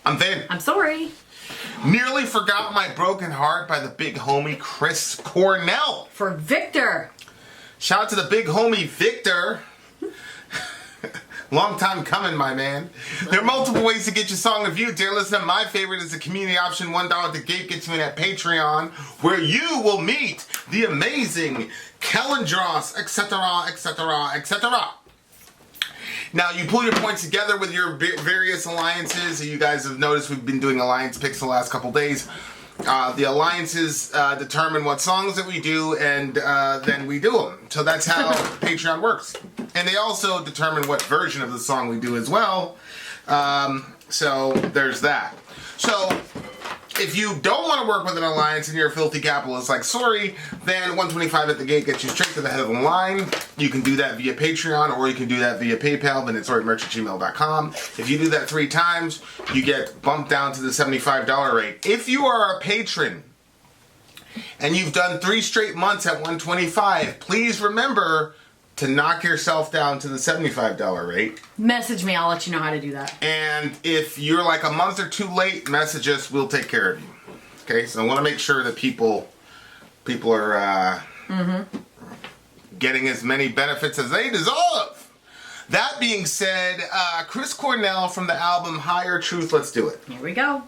I'm Vin. I'm Sori. Nearly Forgot My Broken Heart by the big homie Chris Cornell. For Victor. Shout out to the big homie Victor. Long time coming, my man. There are multiple ways to get your song reviewed. Dear listener, my favorite is the community option. $1 at the gate gets you in at Patreon, where you will meet the amazing Kellen Dross, etc., etc., etc. Now, you pull your points together with your various alliances. You guys have noticed we've been doing alliance picks the last couple days. The alliances determine what songs that we do, and then we do them. So that's how Patreon works. And they also determine what version of the song we do as well. So there's that. So if you don't want to work with an alliance and you're a filthy capitalist like Sori, then $125 at the gate gets you straight to the head of the line. You can do that via Patreon, or you can do that via PayPal, vinandsorimerch@gmail.com. If you do that 3 times, you get bumped down to the $75 rate. If you are a patron and you've done 3 straight months at $125, please remember to knock yourself down to the $75 rate. Message me, I'll let you know how to do that. And if you're like a month or 2 late, message us, we'll take care of you. Okay, so I want to make sure that people are getting as many benefits as they deserve. That being said, Chris Cornell from the album Higher Truth, let's do it. Here we go.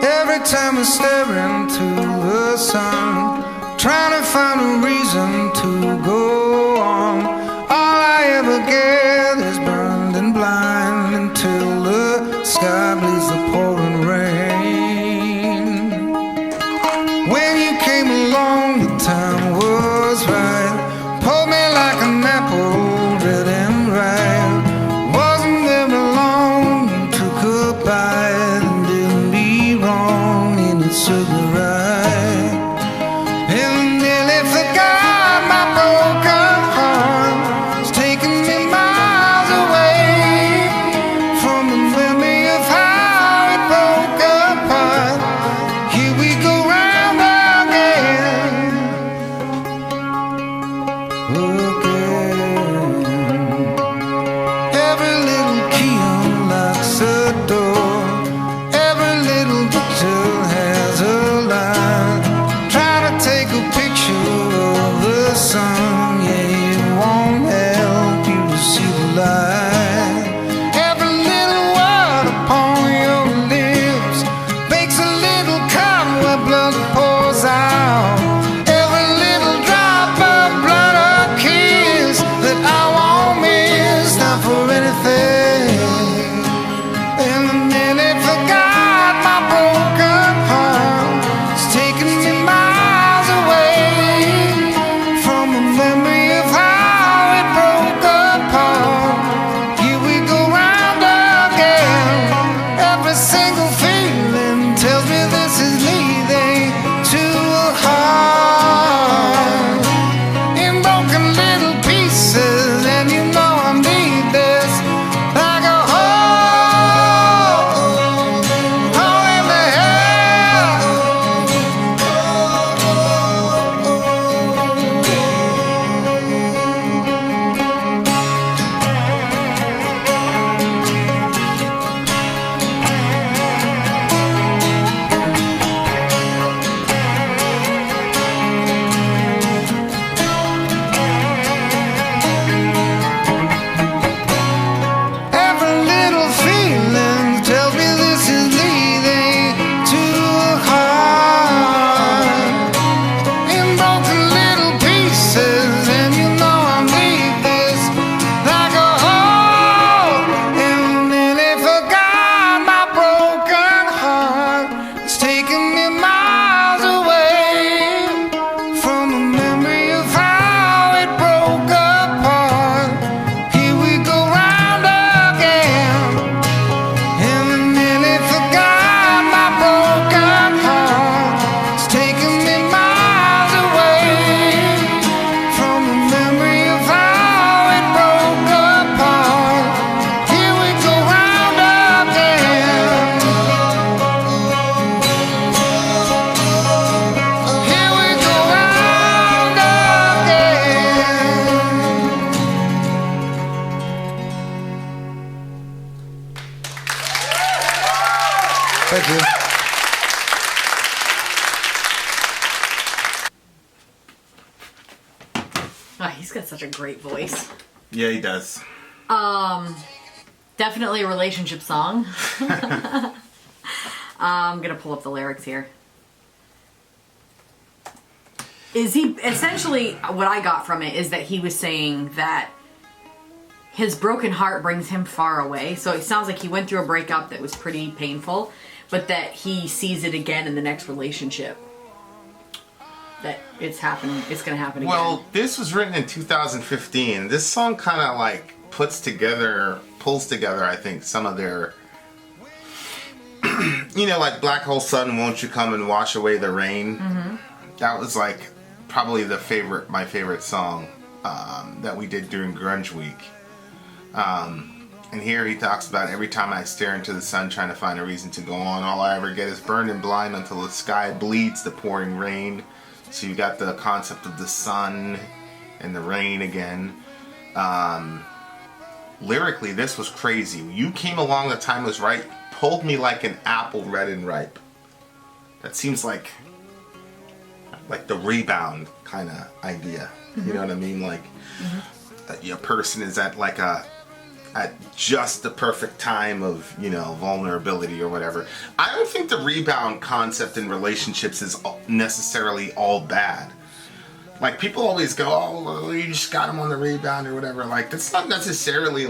Every time I stare into the sun, trying to find a reason to go on, all I ever get is burned and blind until the sky bleeds the pouring rain. When you came along, the time was right, pulled me like an apple, red and ripe. Wasn't there long, you took a bite and didn't be wrong. Served me right, and nearly forgot Oh, he's got such a great voice. Yeah, he does. Definitely a relationship song. I'm gonna pull up the lyrics here. Is he essentially, what I got from it is that he was saying that his broken heart brings him far away. So it sounds like he went through a breakup that was pretty painful, but that he sees it again in the next relationship. That it's happening, it's gonna happen again. Well, this was written in 2015. This song kind of like pulls together, I think, some of their, like Black Hole Sun, Won't You Come and Wash Away the Rain. Mm-hmm. That was like probably my favorite song that we did during Grunge Week. And here he talks about every time I stare into the sun trying to find a reason to go on, all I ever get is burned and blind until the sky bleeds the pouring rain. So you got the concept of the sun and the rain again. Lyrically, this was crazy. You came along, the time was right, pulled me like an apple red and ripe. That seems like the rebound kind of idea. Mm-hmm. You know what I mean? Like a person is at just the perfect time of, vulnerability or whatever. I don't think the rebound concept in relationships is necessarily all bad. Like, people always go, oh, you just got him on the rebound or whatever. Like, that's not necessarily,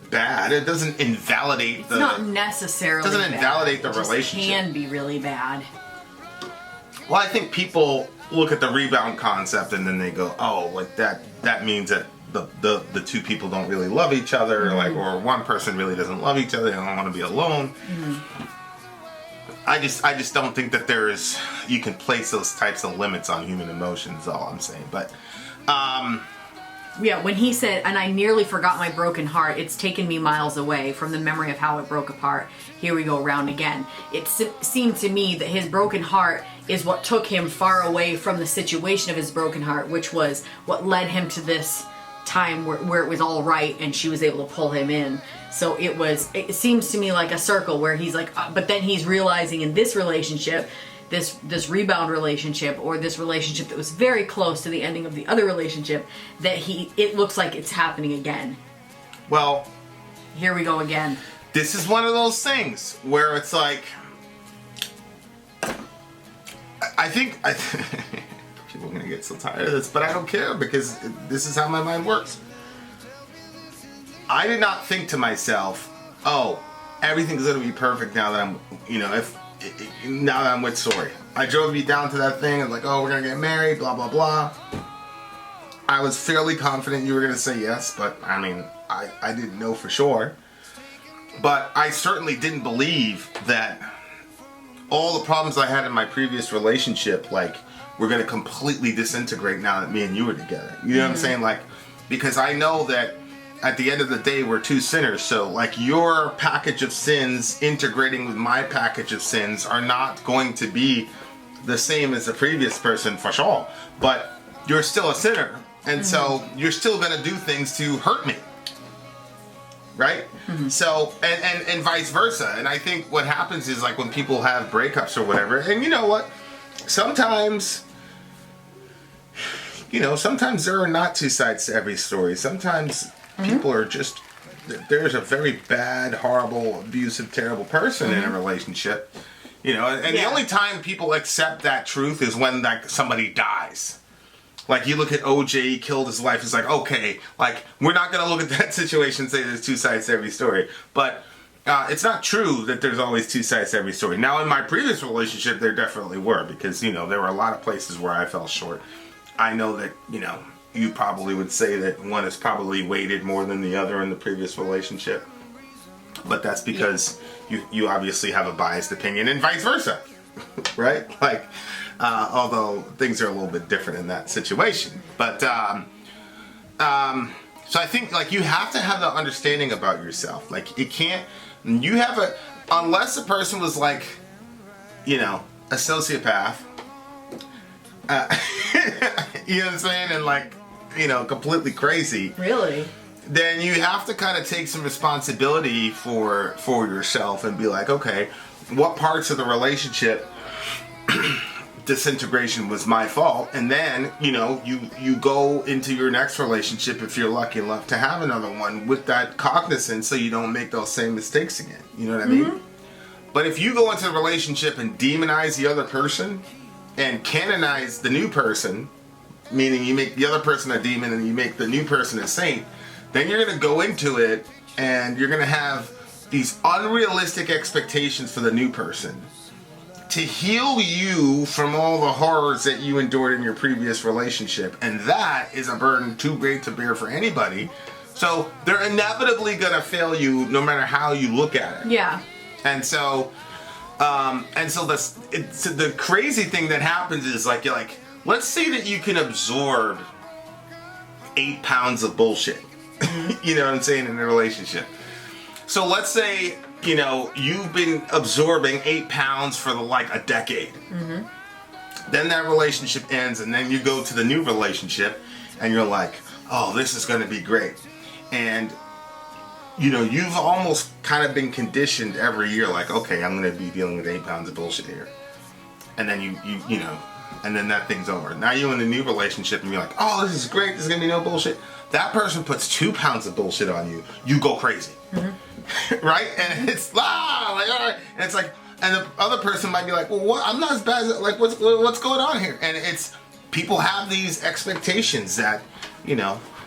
bad. It doesn't invalidate it's not necessarily It doesn't invalidate the relationship. It can be really bad. Well, I think people look at the rebound concept and then they go, oh, that means that the two people don't really love each other, mm-hmm. or one person really doesn't love each other, they don't want to be alone. Mm-hmm. I just don't think that you can place those types of limits on human emotions, is all I'm saying. But yeah, when he said, and I nearly forgot my broken heart, it's taken me miles away from the memory of how it broke apart. Here we go round again. It seemed to me that his broken heart is what took him far away from the situation of his broken heart, which was what led him to this time where it was all right and she was able to pull him in. So it seems to me like a circle where he's like, but then he's realizing in this relationship, this rebound relationship, or this relationship that was very close to the ending of the other relationship, that it looks like it's happening again. Well, here we go again. This is one of those things where it's like, I think people are going to get so tired of this, but I don't care because this is how my mind works. I did not think to myself, oh, everything's going to be perfect now that I'm, now that I'm with Sori. I drove you down to that thing and like, oh, we're going to get married, blah, blah, blah. I was fairly confident you were going to say yes, but I mean, I didn't know for sure. But I certainly didn't believe that all the problems I had in my previous relationship, were going to completely disintegrate now that me and you were together. You know what I'm saying? Because I know that at the end of the day, we're two sinners. So, your package of sins integrating with my package of sins are not going to be the same as the previous person for sure. But you're still a sinner. And so you're still going to do things to hurt me. Right? Mm-hmm. So, and vice versa. And I think what happens is when people have breakups or whatever, and you know what? Sometimes there are not two sides to every story. Sometimes people are just, there's a very bad, horrible, abusive, terrible person in a relationship. And the only time people accept that truth is when somebody dies. You look at OJ, he killed his wife. It's okay, we're not going to look at that situation and say there's two sides to every story. But it's not true that there's always two sides to every story. Now, in my previous relationship, there definitely were, because, there were a lot of places where I fell short. I know that, you probably would say that one is probably weighted more than the other in the previous relationship. But that's because you obviously have a biased opinion, and vice versa, right? Although things are a little bit different in that situation. But, so I think, you have to have the understanding about yourself. Unless a person was a sociopath, you know what I'm saying? And completely crazy. Really? Then you have to kind of take some responsibility for yourself and be okay, what parts of the relationship disintegration was my fault, and then you go into your next relationship if you're lucky enough to have another one with that cognizance, so you don't make those same mistakes again. You know what I mean? But if you go into a relationship and demonize the other person and canonize the new person, meaning you make the other person a demon and you make the new person a saint, then you're going to go into it and you're going to have these unrealistic expectations for the new person to heal you from all the horrors that you endured in your previous relationship. And that is a burden too great to bear for anybody. So they're inevitably going to fail you no matter how you look at it. Yeah. And so the crazy thing that happens is like, you're like, let's say that you can absorb 8 pounds of bullshit. You know what I'm saying, in a relationship. So let's say, you've been absorbing 8 pounds for like a decade. Then that relationship ends, and then you go to the new relationship, and you're like, oh, this is going to be great. And, you've almost kind of been conditioned every year, like, okay, I'm going to be dealing with 8 pounds of bullshit here. And then and then that thing's over. Now you're in a new relationship, and you're like, oh, this is great, there's going to be no bullshit. That person puts 2 pounds of bullshit on you, you go crazy. Right? And it's like, all right. And it's like, and the other person might be like, well, what? I'm not as bad as, like, what's going on here? And it's, people have these expectations that,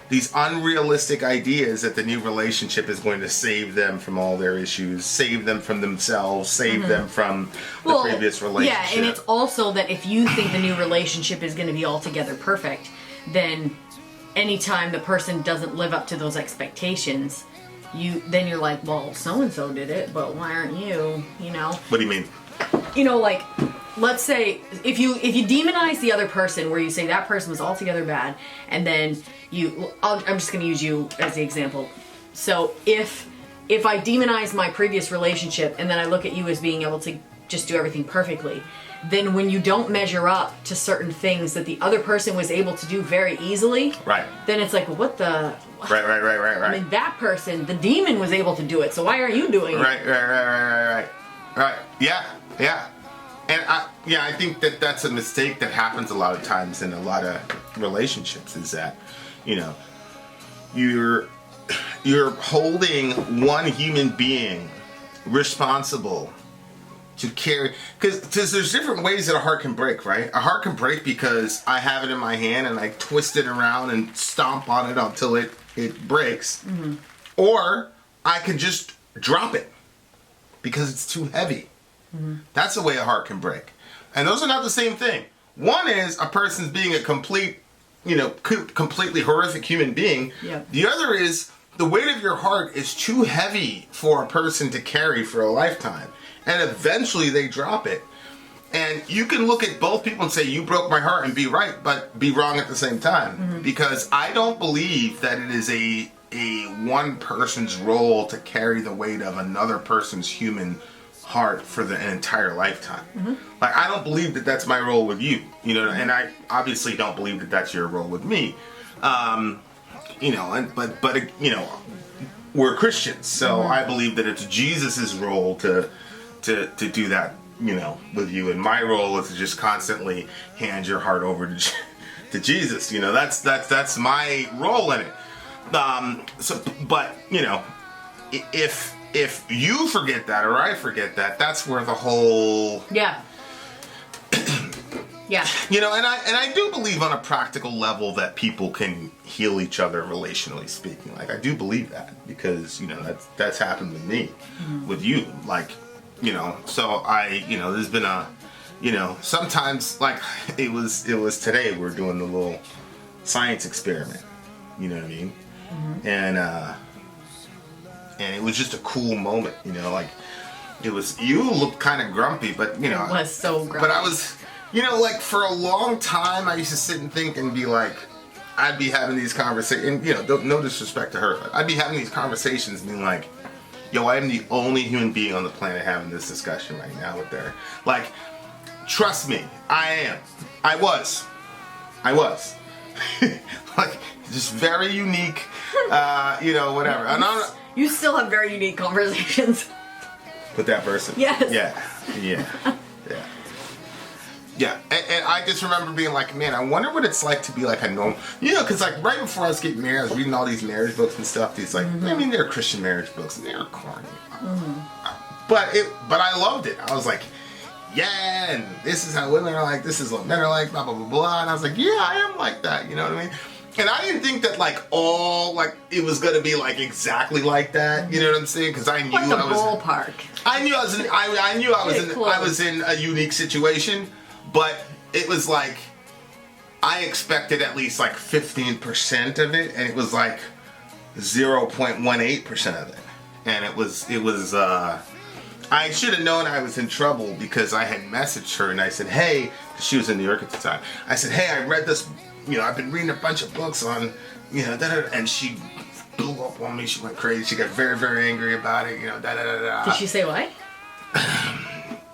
these unrealistic ideas that the new relationship is going to save them from all their issues, save them from themselves, save them from the previous relationship. Yeah, and it's also that if you think the new relationship is going to be altogether perfect, then anytime the person doesn't live up to those expectations, you're like, well, so-and-so did it, but why aren't you, What do you mean? Like, let's say, if you demonize the other person, where you say that person was altogether bad, and then I'm just going to use you as the example. So if I demonize my previous relationship, and then I look at you as being able to just do everything perfectly, then when you don't measure up to certain things that the other person was able to do very easily, right, then it's like, what the... Right. I mean, that person, the demon, was able to do it, so why aren't you doing it? Right. Yeah. And I think that's a mistake that happens a lot of times in a lot of relationships, is that, you're holding one human being responsible to carry, because there's different ways that a heart can break, right? A heart can break because I have it in my hand and I twist it around and stomp on it until it breaks. Or I can just drop it because it's too heavy. That's the way a heart can break. And those are not the same thing. One is a person's being a completely horrific human being. Yep. The other is the weight of your heart is too heavy for a person to carry for a lifetime. And eventually they drop it. And you can look at both people and say, you broke my heart, and be right, but be wrong at the same time. Because I don't believe that it is a one person's role to carry the weight of another person's human heart for an entire lifetime. Like, I don't believe that that's my role with you, and I obviously don't believe that that's your role with me. But we're Christians, so I believe that it's Jesus's role to do that, with you, and my role is to just constantly hand your heart over to Jesus. That's my role in it. If you forget that, or I forget that, that's where the whole... Yeah. Yeah. And I do believe on a practical level that people can heal each other relationally speaking. Like, I do believe that, because, that's happened with me, with you. Like, so there's been sometimes, like, it was today we're doing the little science experiment. You know what I mean? And it was just a cool moment, like, it was, you looked kind of grumpy, but, It was so grumpy. But I was, like, for a long time, I used to sit and think and be like, I'd be having these conversations, and, no disrespect to her, but I'd be having these conversations being like, yo, I am the only human being on the planet having this discussion right now with her. Like, trust me, I am. I was. Like, just very unique, whatever. And you still have very unique conversations. With that person? Yes. Yeah. Yeah, and I just remember being like, man, I wonder what it's like to be like a normal, because like right before I was getting married, I was reading all these marriage books and stuff. These like, I mean, they're Christian marriage books and they're corny, but I loved it. I was like, yeah, and this is how women are like, this is what men are like, blah blah blah blah. And I was like, yeah, I am like that. You know what I mean? And I didn't think that like it was gonna be like exactly like that. You know what I'm saying? Because I knew Like the I was ballpark. I knew I was in a unique situation, but it was like I expected at least like 15% of it, and it was like 0.18% of it, and it was. I should have known I was in trouble because I had messaged her and I said, hey, 'cause she was in New York at the time. I said, hey, I read this. I've been reading a bunch of books on, and she blew up on me. She went crazy. She got very, very angry about it. Did she say what?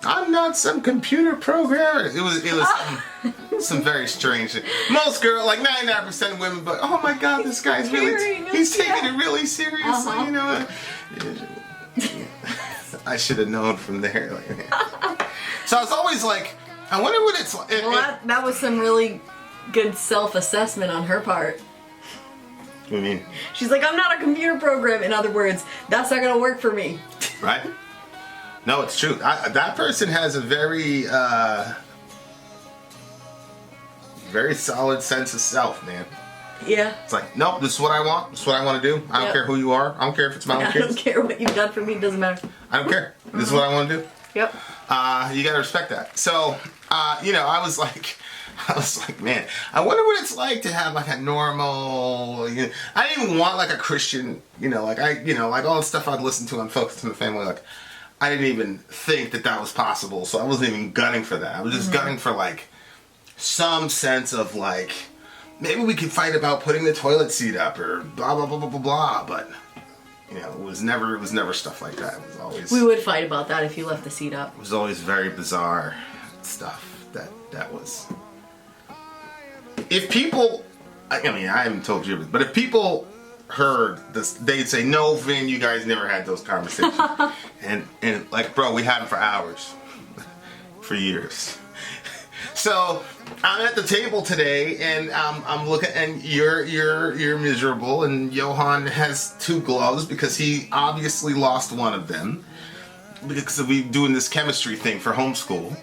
I'm not some computer programmer. It was some very strange thing. Most girls, like 99% of women, but oh my God, this guy's he's taking it really seriously. I should have known from there. So I was always like, I wonder what it's like. Well, that was some really good self-assessment on her part. What do you mean? She's like, I'm not a computer program. In other words, that's not gonna work for me. Right? No, it's true. That person has a very, very solid sense of self, man. Yeah. It's like, nope, this is what I want. This is what I want to do. I don't care who you are. I don't care if it's my own kids. I don't care what you've done for me. It doesn't matter. I don't care. This is what I want to do. Yep. You gotta respect that. So, I was like, man, I wonder what it's like to have like a normal. I didn't even want like a Christian. Like all the stuff I'd listen to on Focus on the Family. Like, I didn't even think that was possible. So I wasn't even gunning for that. I was just gunning for like some sense of like maybe we could fight about putting the toilet seat up or blah blah blah blah blah blah. But it was never stuff like that. It was always. We would fight about that if you left the seat up. It was always very bizarre stuff that was. If people, I haven't told you, but if people heard this, they'd say, "No, Vin, you guys never had those conversations." and like, bro, we had them for hours, for years. So I'm at the table today, and I'm looking, and you're miserable, and Johan has 2 gloves because he obviously lost one of them because we doing this chemistry thing for homeschool.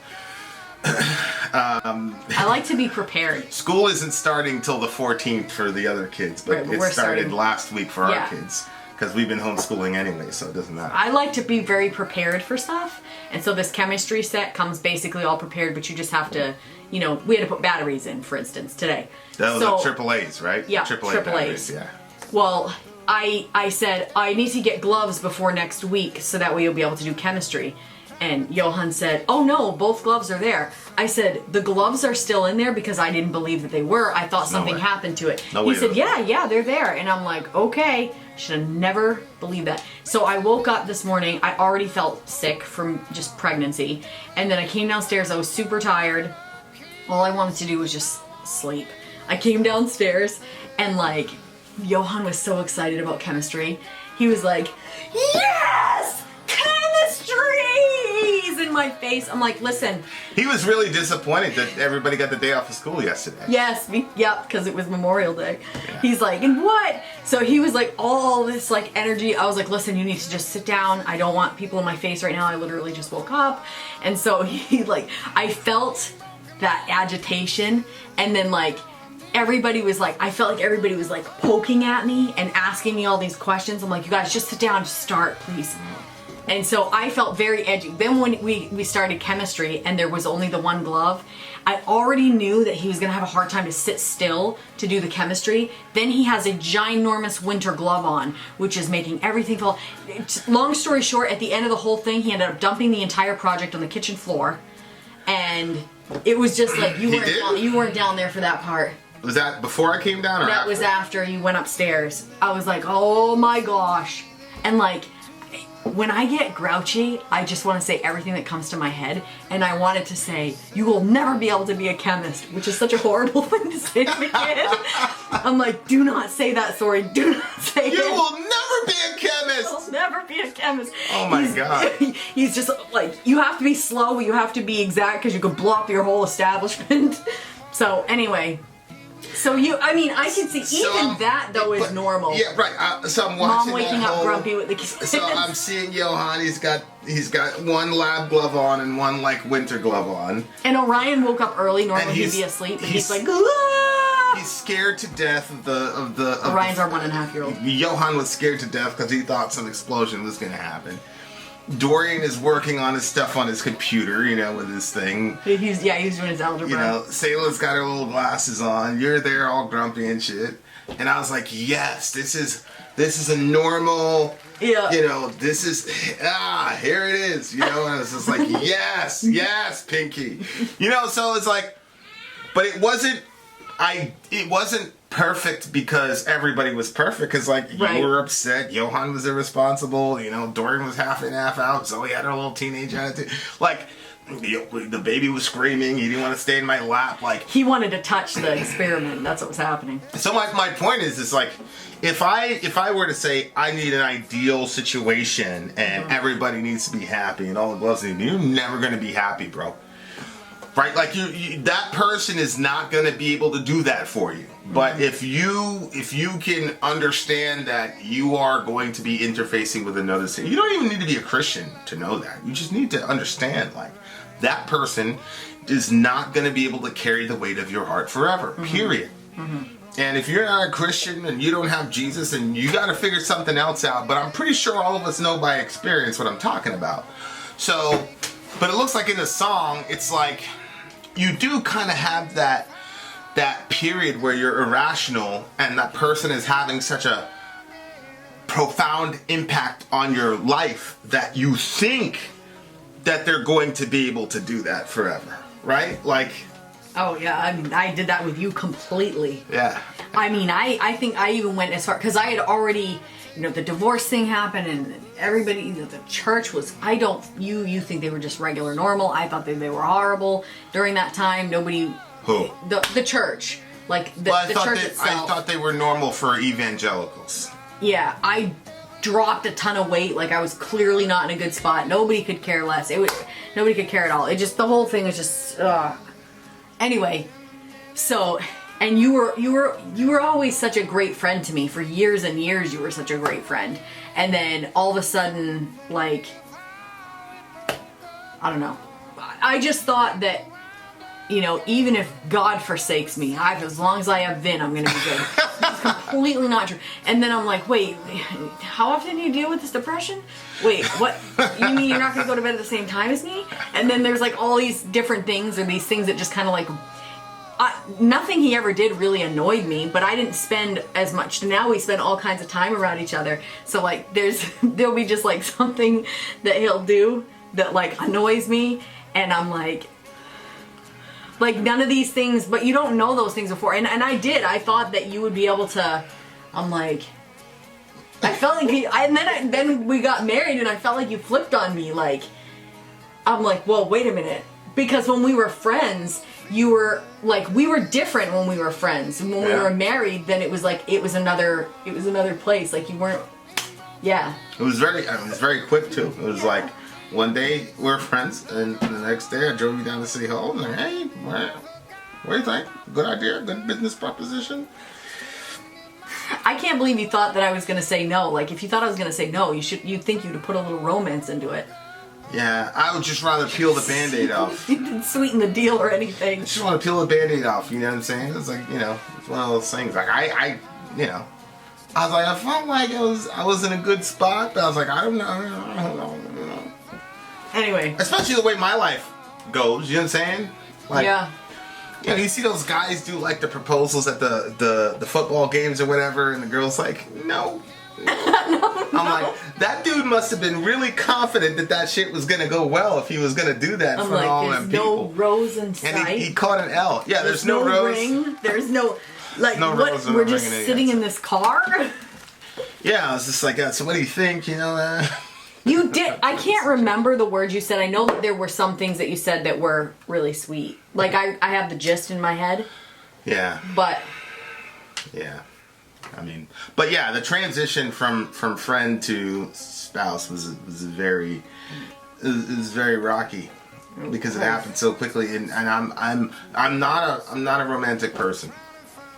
I like to be prepared. School isn't starting till the 14th for the other kids, but it started last week for our kids because we've been homeschooling anyway, so it doesn't matter. I like to be very prepared for stuff, and so this chemistry set comes basically all prepared, but you just have to, we had to put batteries in, for instance, today. Those are AAAs, right? Yeah, AAA batteries, yeah. Well, I said, I need to get gloves before next week so that way you'll be able to do chemistry. And Johan said, oh no, both gloves are there. I said, the gloves are still in there because I didn't believe that they were. I thought something happened to it. He said, yeah, they're there. And I'm like, okay, should have never believed that. So I woke up this morning, I already felt sick from just pregnancy. And then I came downstairs, I was super tired. All I wanted to do was just sleep. I came downstairs and like, Johan was so excited about chemistry. He was like, yes! Chemistry! He's in my face. I'm like, listen. He was really disappointed that everybody got the day off of school yesterday. Yes, because it was Memorial Day. Yeah. He's like, and what? So he was like, all this like energy. I was like, listen, you need to just sit down. I don't want people in my face right now. I literally just woke up. And so I felt that agitation. And then like, I felt like everybody was like poking at me and asking me all these questions. I'm like, you guys just sit down, just start, please. And so I felt very edgy. Then when we started chemistry and there was only the one glove, I already knew that he was gonna have a hard time to sit still to do the chemistry. Then he has a ginormous winter glove on, which is making everything fall. Long story short, at the end of the whole thing, he ended up dumping the entire project on the kitchen floor. And it was just like, you weren't down there for that part. Was that before I came down or that after? Was after you went upstairs. I was like, oh my gosh. And like, when I get grouchy, I just want to say everything that comes to my head, and I wanted to say, you will never be able to be a chemist, which is such a horrible thing to say to a kid. I'm like, do not say that, Sori. Do not say it. You will never be a chemist. I'll never be a chemist. Oh my God. He's just like, you have to be slow, you have to be exact, because you could blow up your whole establishment. So anyway, I can see even that though is normal. Yeah, right. So I'm watching Mom waking up grumpy with the kids. So I'm seeing Johan. He's got one lab glove on and one like winter glove on. And Orion woke up early. Normally he'd be asleep, and he's like, "Ah!" He's scared to death of the. Orion's our 1.5-year-old. Johan was scared to death because he thought some explosion was going to happen. Dorian is working on his stuff on his computer, with his thing. He's doing his algebra. Sayla's got her little glasses on. You're there all grumpy and shit. And I was like, yes, this is a normal, this is, here it is, and I was just like, yes, Pinky. So it's like, but it wasn't perfect because everybody was perfect. Because you were upset, Johan was irresponsible. Dorian was half in, half out. Zoe had her little teenage attitude. The baby was screaming. He didn't want to stay in my lap. He wanted to touch the experiment. That's what was happening. So my point is if I were to say I need an ideal situation and everybody needs to be happy and all the gloves need to be, you're never going to be happy, bro. Right, that person is not going to be able to do that for you. But if you can understand that you are going to be interfacing with another city, you don't even need to be a Christian to know that. You just need to understand that person is not going to be able to carry the weight of your heart forever. Period. And if you're not a Christian and you don't have Jesus, and you got to figure something else out. But I'm pretty sure all of us know by experience what I'm talking about. So, but it looks like in the song, it's like you do kind of have that period where you're irrational and that person is having such a profound impact on your life that you think that they're going to be able to do that forever, right? Oh yeah, I did that with you completely. Yeah. I think I even went as far, because I had already, the divorce thing happened, and everybody, the church was, you think they were just regular normal. I thought they were horrible during that time. Nobody. Who? The church. The church itself. I thought they were normal for evangelicals. Yeah, I dropped a ton of weight. I was clearly not in a good spot. Nobody could care less. Nobody could care at all. The whole thing was just, Anyway, so, and you were always such a great friend to me. For years and years, you were such a great friend. And then all of a sudden, I don't know. I just thought that, even if God forsakes me, as long as I have Vin, I'm going to be good. It's completely not true. And then I'm like, wait, how often do you deal with this depression? Wait, what? You mean you're not going to go to bed at the same time as me? And then there's all these different things, or these things that just kind of nothing he ever did really annoyed me, but I didn't spend as much. Now we spend all kinds of time around each other. So there'll be just something that he'll do that annoys me, and I'm none of these things, but you don't know those things before. And I did. I thought that you would be able to, I felt and then we got married, and I felt like you flipped on me. I'm like, well, wait a minute. Because when we were friends, you were, we were different when we were friends. And when we were married, then it was another place. You weren't, yeah. It was very quick, too. It was one day we're friends, and the next day I drove you down to City Hall. I was like, hey, what do you think? Good idea? Good business proposition? I can't believe you thought that I was going to say no. If you thought I was going to say no, you'd think you'd put a little romance into it. Yeah, I would just rather peel the Band-Aid off. You didn't sweeten the deal or anything. I just want to peel the Band-Aid off, you know what I'm saying? It's it's one of those things. I was like, I felt like I was in a good spot, but I was like, I don't know. Anyway. Especially the way my life goes, you know what I'm saying? Yeah. You see those guys do the proposals at the football games or whatever, and the girl's like, no. No. I'm like, that dude must have been really confident that shit was gonna go well if he was gonna do that for all them people. There's no rose in sight. And he caught an L. Yeah, there's no rose. Ring. There's no no what? Rose We're just sitting in this car. Yeah, I was just like, so what do you think? You did. I can't remember the words you said. I know that there were some things that you said that were really sweet. Like, I have the gist in my head. Yeah. But. Yeah. I mean, but yeah, the transition from friend to spouse was very rocky because it happened so quickly, and I'm not a romantic person.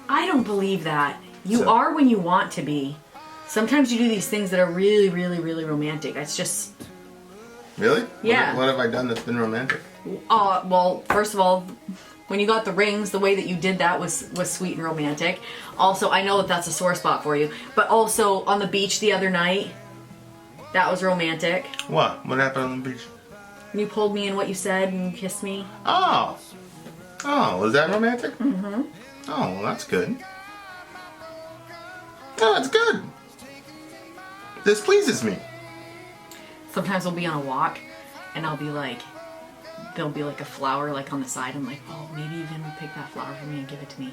I don't believe that. You So. are when you want to be. Sometimes you do these things that are really, really, really romantic. It's just. Really? Yeah. What have I done that's been romantic? Well, first of all, when you got the rings, the way that you did that was sweet and romantic. Also, I know that that's a sore spot for you. But also, on the beach the other night, that was romantic. What? What happened on the beach? You pulled me in what you said and you kissed me. Oh, was that romantic? Mm-hmm. Oh, well, that's good. Oh, that's good. This pleases me. Sometimes we'll be on a walk, and I'll be like, there'll be like a flower like on the side. I'm like, oh, maybe Vin will pick that flower for me and give it to me.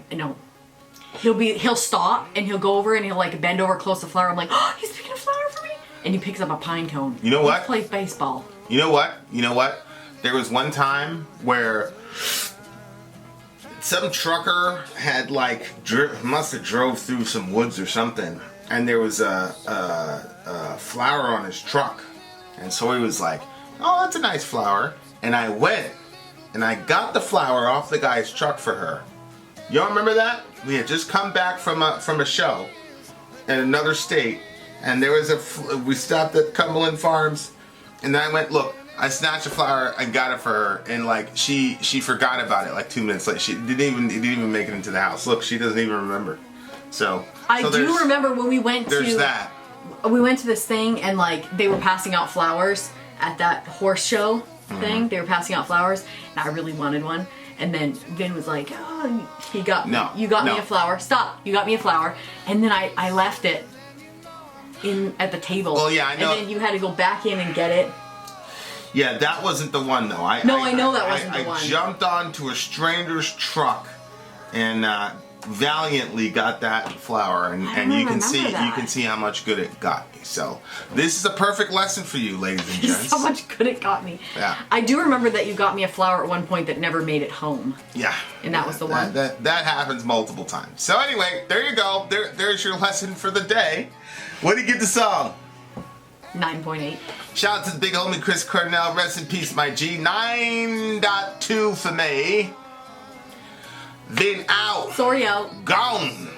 And no, he'll stop and he'll go over and he'll like bend over close to the flower. I'm like, oh, he's picking a flower for me, and he picks up a pine cone. You know what? He plays baseball. You know what? There was one time where some trucker had like must have drove through some woods or something, and there was a flower on his truck, and so he was like, "Oh, that's a nice flower." And I went and I got the flower off the guy's truck for her. Y'all remember that? We had just come back from a show in another state, and there was we stopped at Cumberland Farms, and then I went, look, I snatched a flower and got it for her, and like she forgot about it like 2 minutes later. It didn't even make it into the house. Look, she doesn't even remember. So I do remember when we went to. There's that. We went to this thing and like they were passing out flowers at that horse show thing. They were passing out flowers, and I really wanted one. And then Vin was like, "Oh, you got me a flower. Stop! You got me a flower." And then I left it at the table. Well, yeah, I know. And then you had to go back in and get it. Yeah, that wasn't the one though. I know that wasn't the one. I jumped onto a stranger's truck and valiantly got that flower, and you can see how much good it got me. So this is a perfect lesson for you, ladies and gents. How much good it got me. Yeah. I do remember that you got me a flower at one point that never made it home. Yeah. And that was the one. That happens multiple times. So anyway, there you go. There's your lesson for the day. What do you give the song? 9.8. Shout out to the big homie Chris Cornell. Rest in peace, my G. 9.2 for me. Vin out. Sori out. Gone.